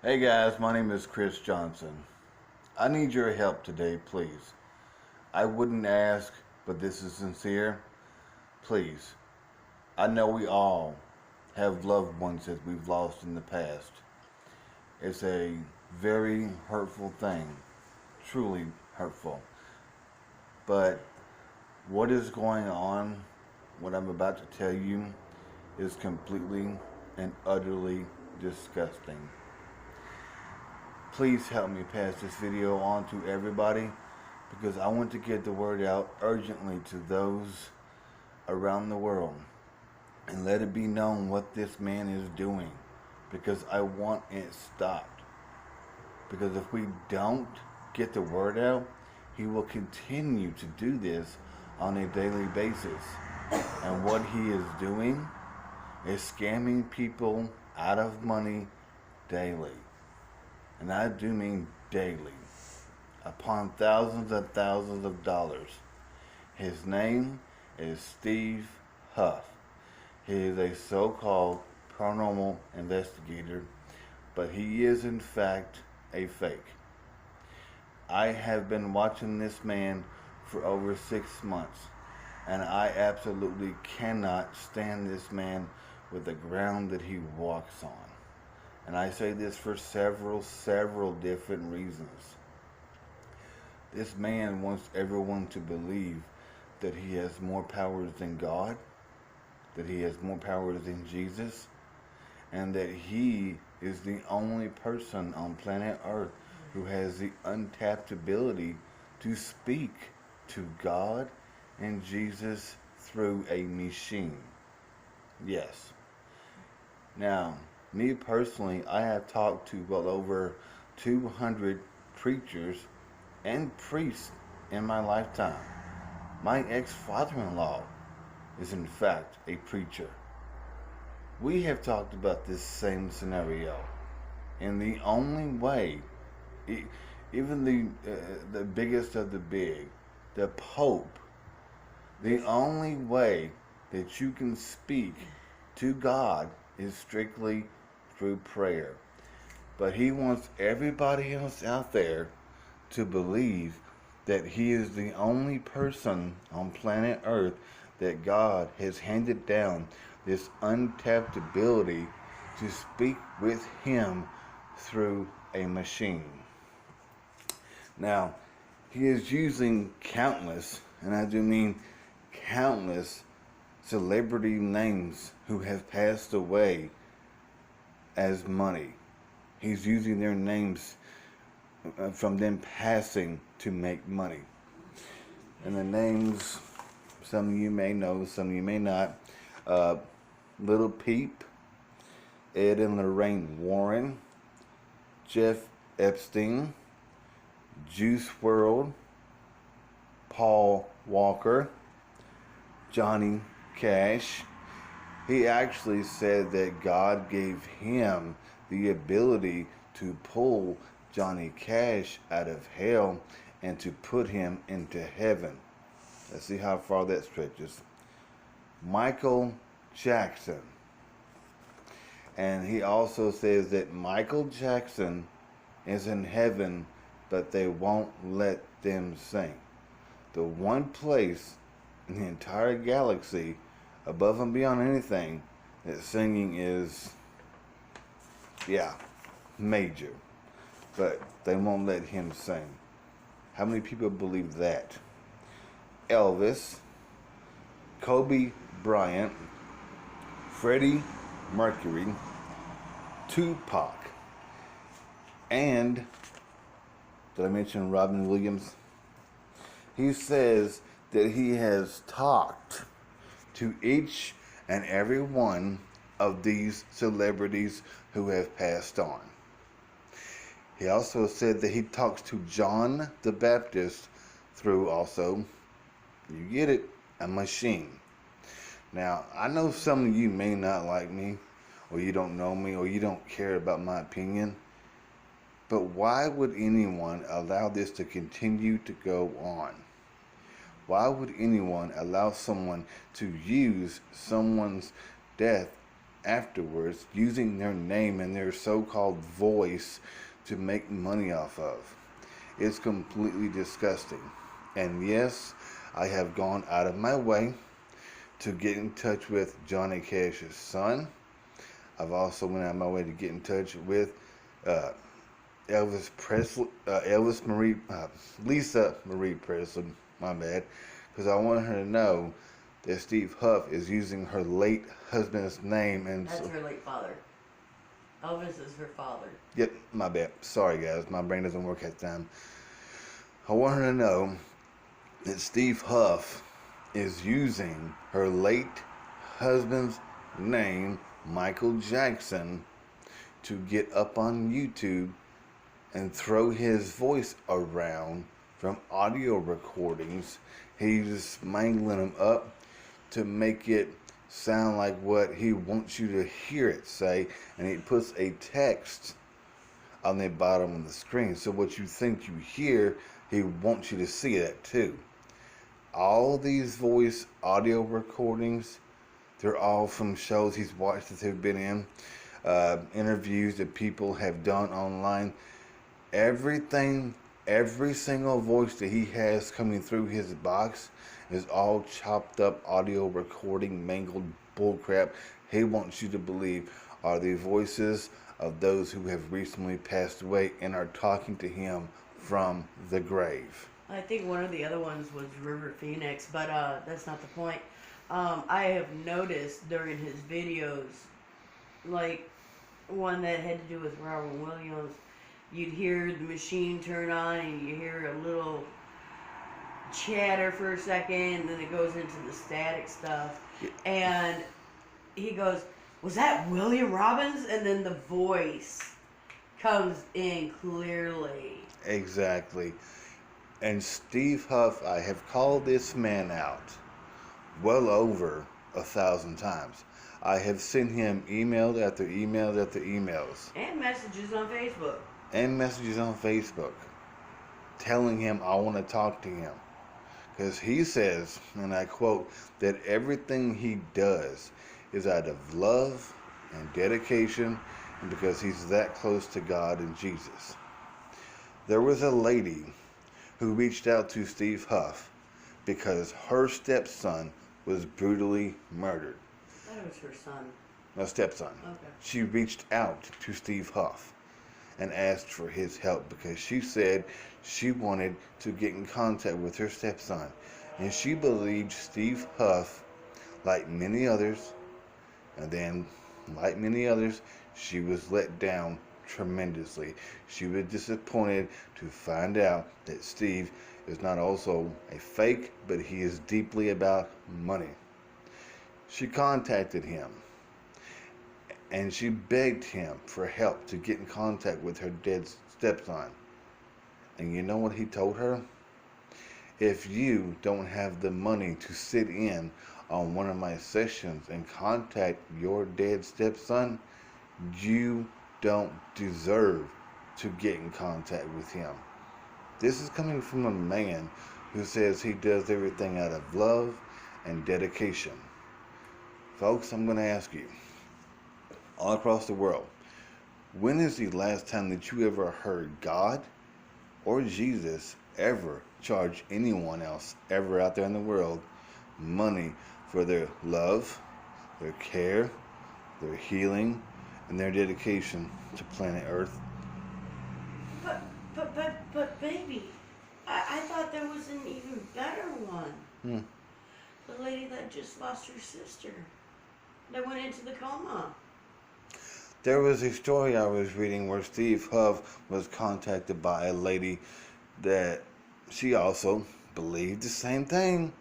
Hey guys, my name is Chris Johnson. I need your help today, please. I wouldn't ask, but this is sincere. Please. I know we all have loved ones that we've lost in the past. It's a very hurtful thing, truly hurtful. But what is going on, what I'm about to tell you, is completely and utterly disgusting. Please help me pass this video on to everybody because I want to get the word out urgently to those around the world and let it be known what this man is doing because I want it stopped. Because if we don't get the word out, he will continue to do this on a daily basis. And what he is doing is scamming people out of money daily. And I do mean daily, upon thousands and thousands of dollars. His name is Steve Huff. He is a so-called paranormal investigator, but he is in fact a fake. I have been watching this man for over 6 months, and I absolutely cannot stand this man with the ground that he walks on. And I say this for several different reasons. This man wants everyone to believe that he has more powers than God, that he has more powers than Jesus, and that he is the only person on planet Earth who has the untapped ability to speak to God and Jesus through a machine. Yes. Now, me personally, I have talked to well over 200 preachers and priests in my lifetime. My ex-father-in-law is in fact a preacher. We have talked about this same scenario, and the only way, even the biggest of the big, the Pope, the only way that you can speak to God is strictly through prayer. But he wants everybody else out there to believe that he is the only person on planet Earth that God has handed down this untapped ability to speak with him through a machine. Now, he is using countless, and I do mean countless, celebrity names who have passed away as money. He's using their names from them passing to make money. And the names, some of you may know, some of you may not. Little Peep, Ed and Lorraine Warren, Jeff Epstein, Juice WRLD, Paul Walker, Johnny Cash. He actually said that God gave him the ability to pull Johnny Cash out of hell and to put him into heaven. Let's see how far that stretches. Michael Jackson. And he also says that Michael Jackson is in heaven, but they won't let them sing. The one place in the entire galaxy, above and beyond anything, that singing is, major. But they won't let him sing. How many people believe that? Elvis, Kobe Bryant, Freddie Mercury, Tupac, and did I mention Robin Williams? He says that he has talked to each and every one of these celebrities who have passed on. He also said that he talks to John the Baptist through also, you get it, a machine. Now, I know some of you may not like me, or you don't know me, or you don't care about my opinion, but why would anyone allow this to continue to go on? Why would anyone allow someone to use someone's death afterwards using their name and their so-called voice to make money off of. It's completely disgusting. And yes, I have gone out of my way to get in touch with Johnny Cash's son. I've also went out of my way to get in touch with uh, Elvis Presley, Lisa Marie Presley, my bad, because I want her to know that Steve Huff is using her late husband's name and. That's her late father. Elvis is her father. Yep, my bad. Sorry, guys, my brain doesn't work at the time. I want her to know that Steve Huff is using her late husband's name, Michael Jackson, to get up on YouTube and throw his voice around from audio recordings. He's mangling them up to make it sound like what he wants you to hear it say, and he puts a text on the bottom of the screen. So what you think you hear, he wants you to see that too. All these voice audio recordings, they're all from shows he's watched that they've been in, interviews that people have done online. Everything, every single voice that he has coming through his box is all chopped up audio recording, mangled bullcrap he wants you to believe are the voices of those who have recently passed away and are talking to him from the grave. I think one of the other ones was River Phoenix, but that's not the point. I have noticed during his videos, like one that had to do with Robert Williams, you'd hear the machine turn on and you hear a little chatter for a second, and then it goes into the static stuff. And he goes, "Was that William Robbins?" And then the voice comes in clearly. Exactly. And Steve Huff, I have called this man out well over 1,000 times. I have sent him emails after emails after emails. And messages on Facebook. And messages on Facebook telling him I want to talk to him. Because he says, and I quote, that everything he does is out of love and dedication and because he's that close to God and Jesus. There was a lady who reached out to Steve Huff because her stepson was brutally murdered. I thought it was her son. No, stepson. Okay. She reached out to Steve Huff and asked for his help because she said she wanted to get in contact with her stepson. And she believed Steve Huff, like many others, and then, like many others, she was let down tremendously. She was disappointed to find out that Steve is not also a fake, but he is deeply about money. She contacted him and she begged him for help to get in contact with her dead stepson. And you know what he told her? If you don't have the money to sit in on one of my sessions and contact your dead stepson, you don't deserve to get in contact with him. This is coming from a man who says he does everything out of love and dedication. Folks, I'm going to ask you, all across the world, when is the last time that you ever heard God or Jesus ever charge anyone else ever out there in the world money for their love, their care, their healing, and their dedication to planet Earth? But baby, I thought there was an even better one. The lady that just lost her sister, that went into the coma. There was a story I was reading where Steve Huff was contacted by a lady that she also believed the same thing,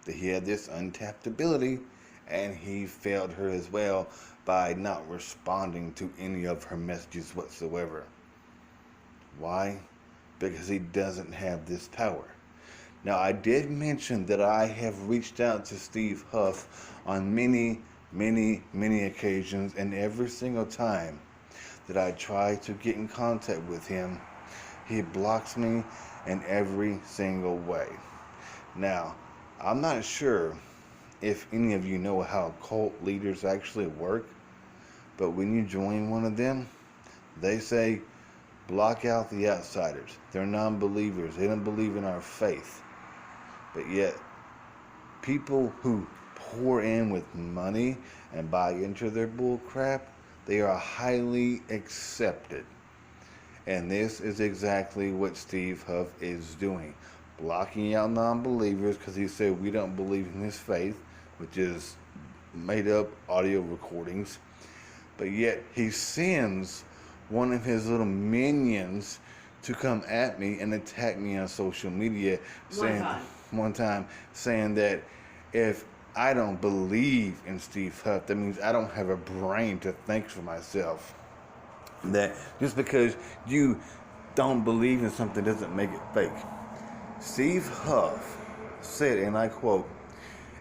that he had this untapped ability, and he failed her as well by not responding to any of her messages whatsoever. Why? Because he doesn't have this power. Now, I did mention that I have reached out to Steve Huff on many occasions, and every single time that I try to get in contact with him, he blocks me in every single way. Now, I'm not sure if any of you know how cult leaders actually work, But when you join one of them, they say, block out the outsiders. They're non-believers. They don't believe in our faith. But yet, people who pour in with money and buy into their bull crap, they are highly accepted. And this is exactly what Steve Huff is doing. Blocking out non-believers because he said we don't believe in his faith, which is made up audio recordings. But yet he sends one of his little minions to come at me and attack me on social media one time saying that if I don't believe in Steve Huff, that means I don't have a brain to think for myself. That just because you don't believe in something doesn't make it fake. Steve Huff said, and I quote,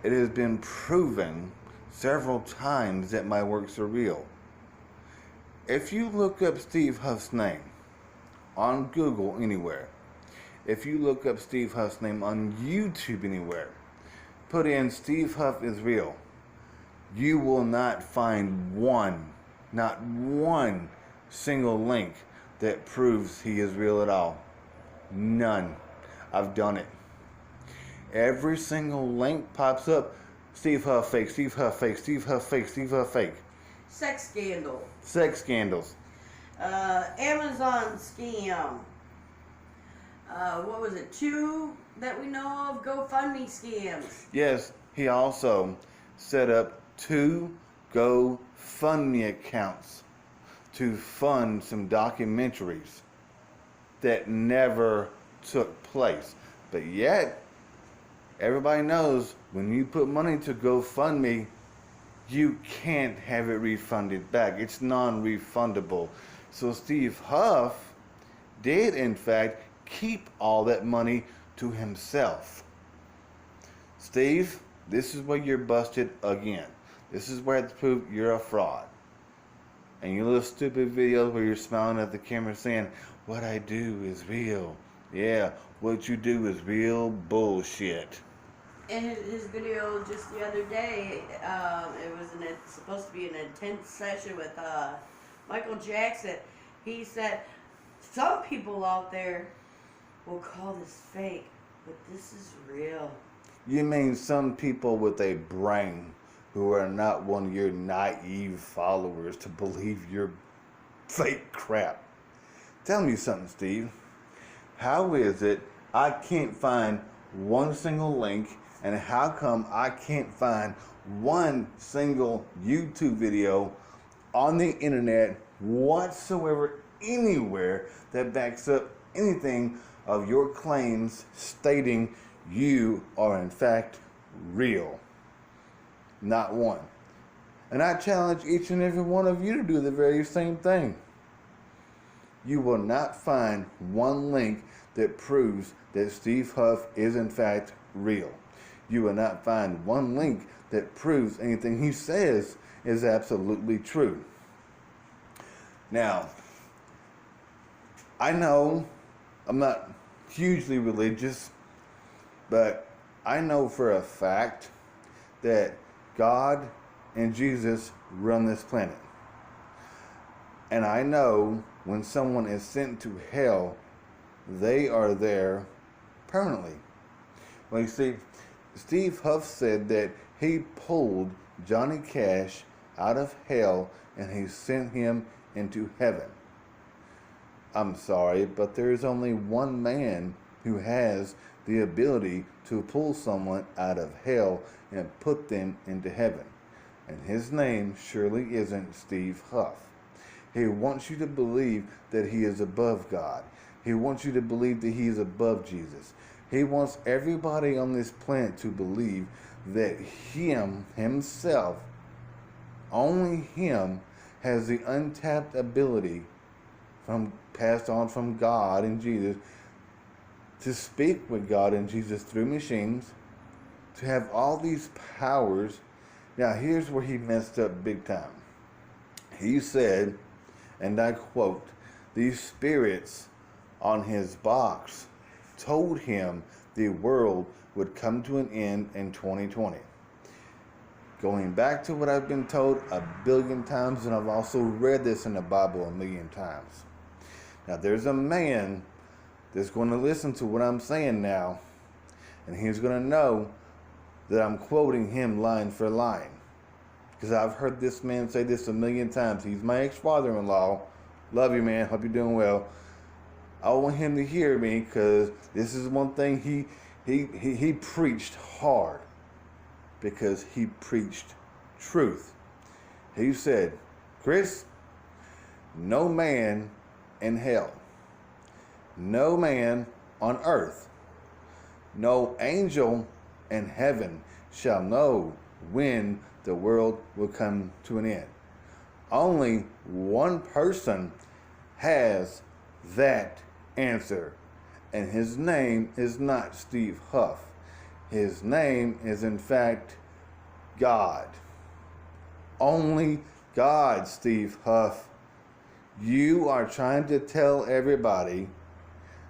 "It has been proven several times that my works are real." If you look up Steve Huff's name on Google anywhere, if you look up Steve Huff's name on YouTube anywhere, put in Steve Huff is real, you will not find not one single link that proves he is real at all. None. I've done it. Every single link pops up. Steve Huff fake, Steve Huff fake, Steve Huff fake, Steve Huff fake. Sex scandal. Sex scandals. Amazon scam. What was it? 2 that we know of GoFundMe scams. Yes, he also set up 2 GoFundMe accounts to fund some documentaries that never took place. But yet, everybody knows when you put money to GoFundMe, you can't have it refunded back. It's non-refundable. So Steve Huff did, in fact, keep all that money to himself. Steve, this is where you're busted again. This is where it's proved you're a fraud. And your little stupid videos where you're smiling at the camera saying, what I do is real. Yeah, what you do is real bullshit. In his video just the other day, it was supposed to be an intense session with Michael Jackson. He said, some people out there will call this fake, but this is real. You mean some people with a brain who are not one of your naive followers to believe your fake crap. Tell me something, Steve. How is it I can't find one single link, and how come I can't find one single YouTube video on the internet whatsoever anywhere that backs up anything of your claims stating you are in fact real? Not one. And I challenge each and every one of you to do the very same thing. You will not find one link that proves that Steve Huff is in fact real. You will not find one link that proves anything he says is absolutely true. Now, I know I'm not hugely religious, but I know for a fact that God and Jesus run this planet. And I know when someone is sent to hell, they are there permanently. Well, you see, Steve Huff said that he pulled Johnny Cash out of hell and he sent him into heaven. I'm sorry, but there is only one man who has the ability to pull someone out of hell and put them into heaven. And his name surely isn't Steve Huff. He wants you to believe that he is above God. He wants you to believe that he is above Jesus. He wants everybody on this planet to believe that himself, only him, has the untapped ability passed on from God and Jesus to speak with God and Jesus through machines, to have all these powers. Now, here's where he messed up big time. He said, and I quote, "These spirits on his box told him the world would come to an end in 2020. Going back to what I've been told a billion times, and I've also read this in the Bible a million times. Now, there's a man that's going to listen to what I'm saying now, and he's going to know that I'm quoting him line for line. Because I've heard this man say this a million times. He's my ex-father-in-law. Love you, man. Hope you're doing well. I want him to hear me, because this is one thing he preached hard, because he preached truth. He said, Chris, no man in hell, no man on earth, no angel in heaven shall know when the world will come to an end. Only one person has that answer, and his name is not Steve Huff. His name is, in fact, God. Only God, Steve Huff. You are trying to tell everybody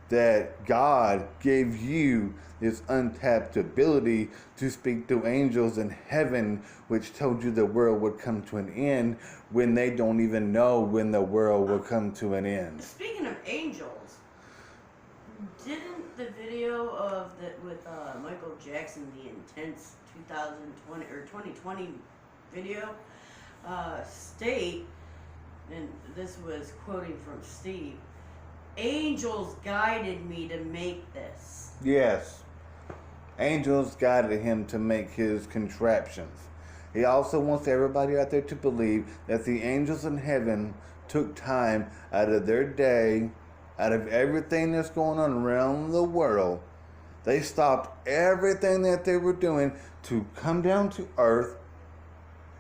that God gave you this untapped ability to speak to angels in heaven, which told you the world would come to an end, when they don't even know when the world will come to an end. Speaking of angels, didn't the video of that with Michael Jackson, the intense 2020 or 2020 video, state, and this was quoting from Steve, angels guided me to make this. Yes. Angels guided him to make his contraptions. He also wants everybody out there to believe that the angels in heaven took time out of their day, out of everything that's going on around the world. They stopped everything that they were doing to come down to earth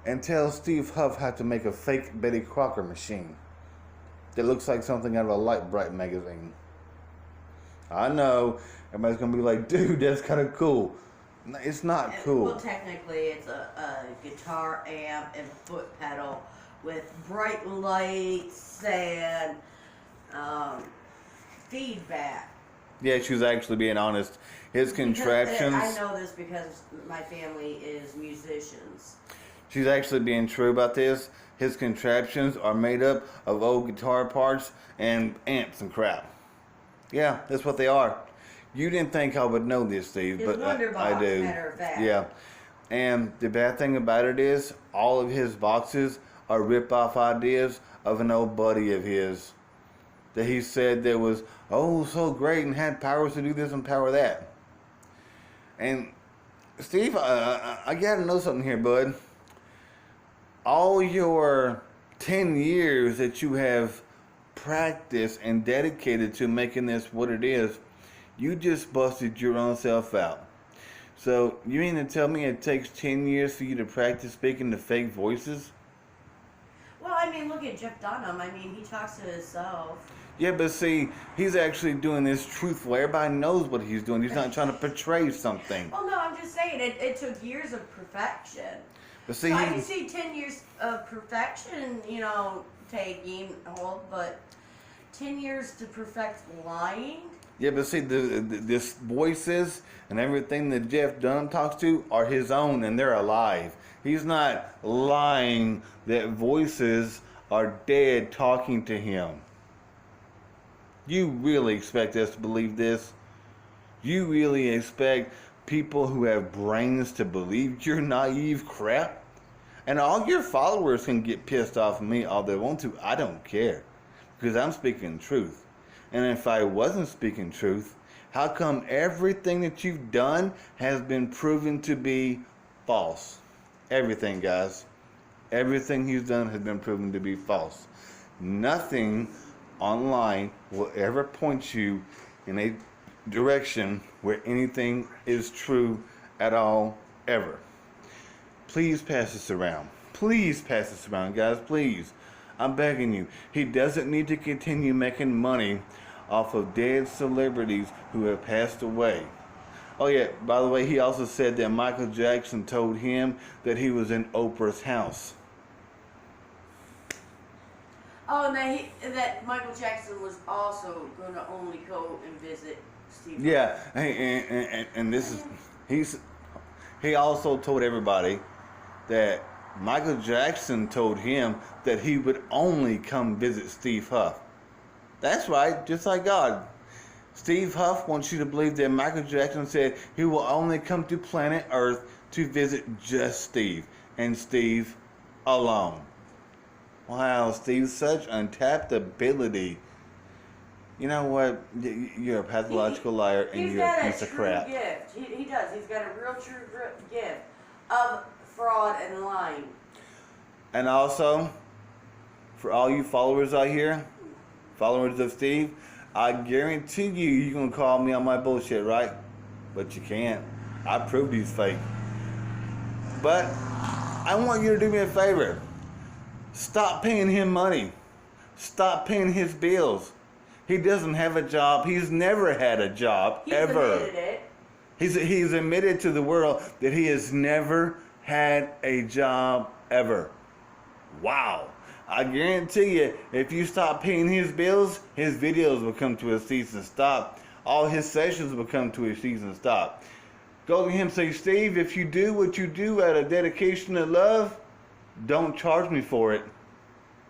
and tell Steve Huff how to make a fake Betty Crocker machine that looks like something out of a Light Bright magazine. I know, everybody's going to be like, dude, that's kind of cool. No, it's not cool. Well, technically, it's a guitar amp and a foot pedal with bright lights and feedback. Yeah, she was actually being honest. His contraptions... I know this because my family is musicians. She's actually being true about this. His contraptions are made up of old guitar parts and amps and crap. Yeah, that's what they are. You didn't think I would know this, Steve, but I do. Matter of fact. Yeah. And the bad thing about it is, all of his boxes are rip-off ideas of an old buddy of his that he said that was, so great and had powers to do this and power that. And Steve, I gotta know something here, bud. All your 10 years that you have practiced and dedicated to making this what it is, you just busted your own self out. So you mean to tell me it takes 10 years for you to practice speaking to fake voices? Well, I mean, look at Jeff Dunham. I mean, he talks to himself. Yeah, but see, he's actually doing this truthful. Everybody knows what he's doing. He's not trying to portray something. Well, no, I'm just saying it took years of perfection. But see, so I can see 10 years of perfection, taking hold, but 10 years to perfect lying? Yeah, but see, this voices and everything that Jeff Dunham talks to are his own, and they're alive. He's not lying that voices are dead talking to him. You really expect us to believe this? You really expect people who have brains to believe your naive crap? And all your followers can get pissed off at me all they want to. I don't care, because I'm speaking truth. And if I wasn't speaking truth, how come everything that you've done has been proven to be false? Everything, guys. Everything he's done has been proven to be false. Nothing online will ever point you in a direction where anything is true at all, ever. Please pass this around. Please pass this around, guys. Please. I'm begging you. He doesn't need to continue making money off of dead celebrities who have passed away. Oh yeah, by the way, he also said that Michael Jackson told him that he was in Oprah's house. Oh, and that Michael Jackson was also going to only go and visit Steve. Yeah, and this is, he also told everybody that Michael Jackson told him that he would only come visit Steve Huff. That's right, just like God. Steve Huff wants you to believe that Michael Jackson said he will only come to planet Earth to visit just Steve, and Steve alone. Wow, Steve, such untapped ability. You know what? You're a pathological liar, and you're a piece of crap. Gift. He does. He's got a real true gift of fraud and lying. And also, for all you followers out here, followers of Steve, I guarantee you're going to call me on my bullshit, right? But you can't. I proved he's fake. But I want you to do me a favor. Stop paying him money. Stop paying his bills. He doesn't have a job. He's never had a job, ever. Admitted it. He's admitted to the world that he has never had a job, ever. Wow. I guarantee you, if you stop paying his bills, his videos will come to a cease and stop. All his sessions will come to a cease and stop. Go to him and say, Steve, if you do what you do out of dedication and love, don't charge me for it.